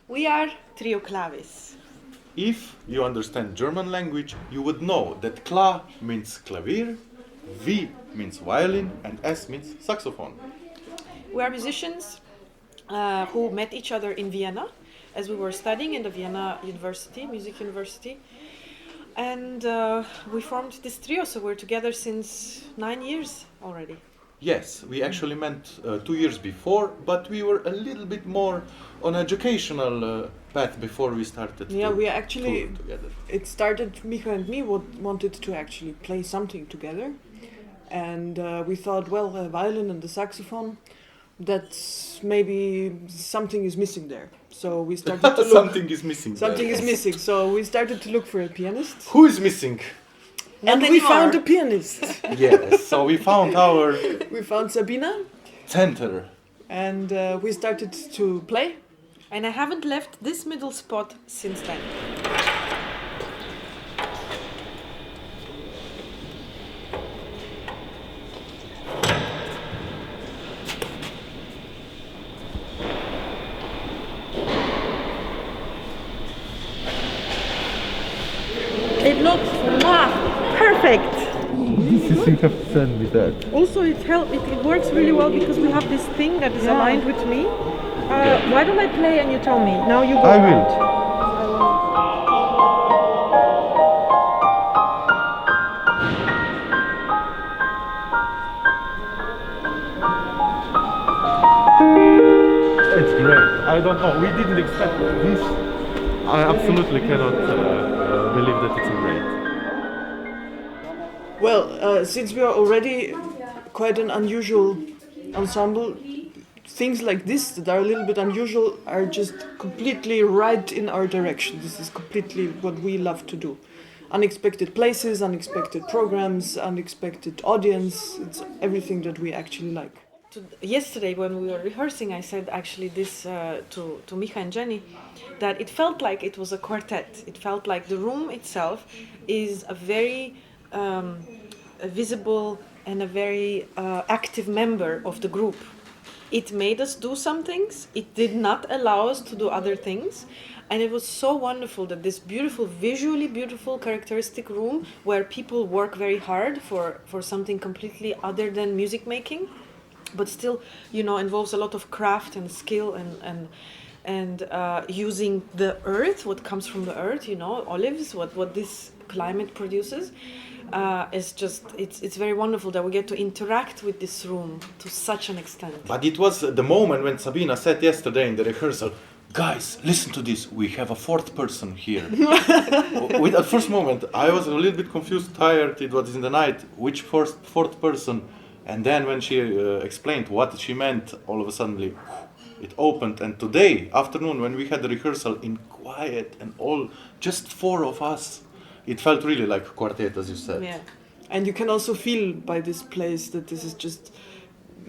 We are Trio Klavis. If you understand German language, you would know that Kla means clavier, V means violin, and S means saxophone. We are musicians who met each other in Vienna as we were studying in the Vienna University, Music University. And we formed this trio, so we're together since 9 years already. Yes, we actually met 2 years before, but we were a little bit more on educational path before we started Yeah, to we actually, tour together. it started, Miha and me wanted to actually play something together. And we thought, well, a violin and the saxophone, that's maybe something is missing there. So we started to look. Something is missing. Something there. is missing. So we started to look for a pianist. Who is missing? And Not we anymore. found a pianist. Yes, so we found our We found Sabina, center. and we started to play. And I haven't left this middle spot since then. It looks perfect. You have to send me that. Also, it works really well because we have this thing that is aligned with me. Why don't I play and you tell me? Now you go. I will. It's great. I don't know. We didn't expect this. I absolutely cannot believe that it's great. Well, since we are already quite an unusual ensemble, things like this that are a little bit unusual are just completely right in our direction. This is completely what we love to do. Unexpected places, unexpected programs, unexpected audience. It's everything that we actually like. Yesterday when we were rehearsing, I said actually this to Miha and Jenny, that it felt like it was a quartet. It felt like the room itself is a very visible and a very active member of the group. It made us do some things. It did not allow us to do other things. And it was so wonderful that this beautiful, visually beautiful, characteristic room where people work very hard for something completely other than music making, but still, involves a lot of craft and skill and using the earth, what comes from the earth, olives, what this climate produces. It's very wonderful that we get to interact with this room to such an extent. But it was the moment when Sabina said yesterday in the rehearsal, guys, listen to this, we have a fourth person here. With at first moment, I was a little bit confused, tired, it was in the night, which fourth person? And then when she explained what she meant, all of a sudden it opened. And today, afternoon, when we had the rehearsal in quiet and all, just four of us, it felt really like a quartet, as you said. Yeah. And you can also feel by this place that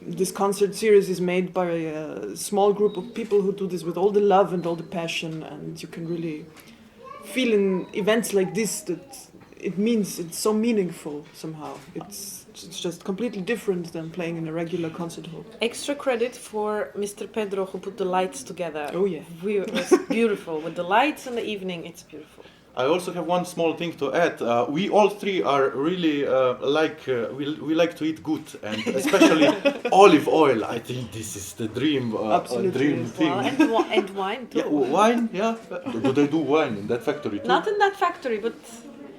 this concert series is made by a small group of people who do this with all the love and all the passion, and you can really feel in events like this that it's so meaningful somehow. It's just completely different than playing in a regular concert hall. Extra credit for Mr. Pedro who put the lights together. Oh yeah. It was beautiful. With the lights in the evening, it's beautiful. I also have one small thing to add. We all three are really we like to eat good, and especially olive oil. I think this is the dream thing. Well, and wine too. Yeah, wine, yeah. Do they do wine in that factory too? Not in that factory, but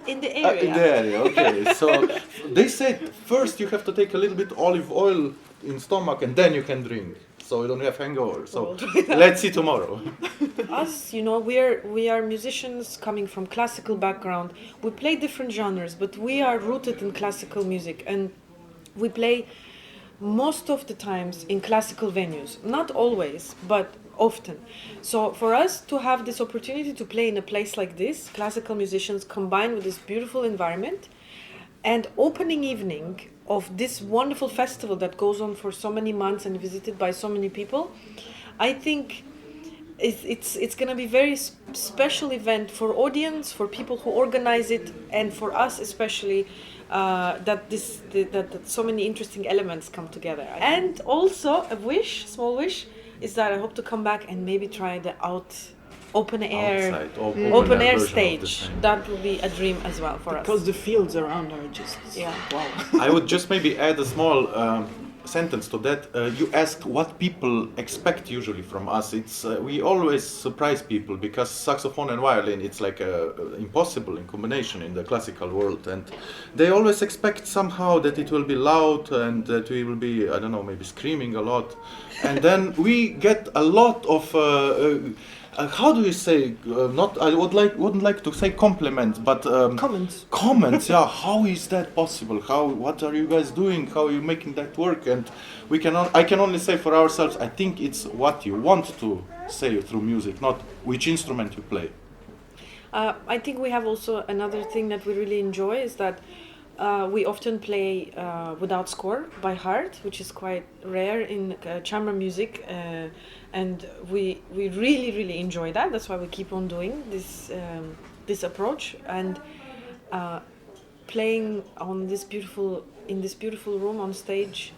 in the area. In the area, okay. So they said first you have to take a little bit olive oil in stomach, and then you can drink, so you don't have hangover. So let's see tomorrow. Us, we are musicians coming from classical background. We play different genres, but we are rooted in classical music, and we play most of the times in classical venues. Not always, but often. So for us to have this opportunity to play in a place like this, classical musicians combined with this beautiful environment, and opening evening of this wonderful festival that goes on for so many months and visited by so many people, I think it's going to be a very special event for audience, for people who organize it, and for us especially, that so many interesting elements come together. And also a small wish, is that I hope to come back and maybe try the open air, outside, open air version of the stage. same. That would be a dream as well for Because us. the fields around are just Yeah. wow. I would just maybe add a small sentence to that. You asked what people expect usually from us. It's we always surprise people because saxophone and violin, it's like impossible in combination in the classical world, and they always expect somehow that it will be loud and that we will be, I don't know, maybe screaming a lot, and then we get a lot of how do you say? Not I wouldn't like to say compliments, but Comments. comments. Yeah, how is that possible? What are you guys doing? How are you making that work? And I can only say for ourselves, I think it's what you want to say through music, not which instrument you play. I think we have also another thing that we really enjoy is that we often play without score by heart, which is quite rare in chamber music, and we really enjoy that. That's why we keep on doing this approach and playing on this beautiful room on stage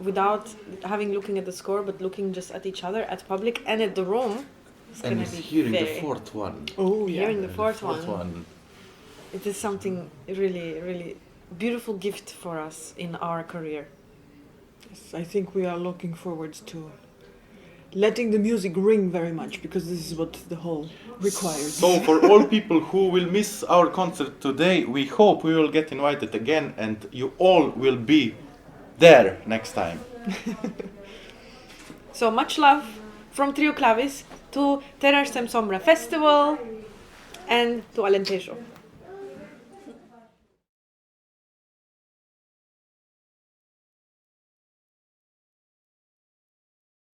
without looking at the score, but looking just at each other, at public, and at the room. It's And gonna be hearing the very- fourth one. Oh yeah. Hearing the fourth one. one. It is something really beautiful gift for us in our career. Yes, I think we are looking forward to letting the music ring very much, because this is what the whole requires. So for all people who will miss our concert today, we hope we will get invited again and you all will be there next time. So much love from Trio Klavis to Terra Sem Sombra Festival and to Alentejo.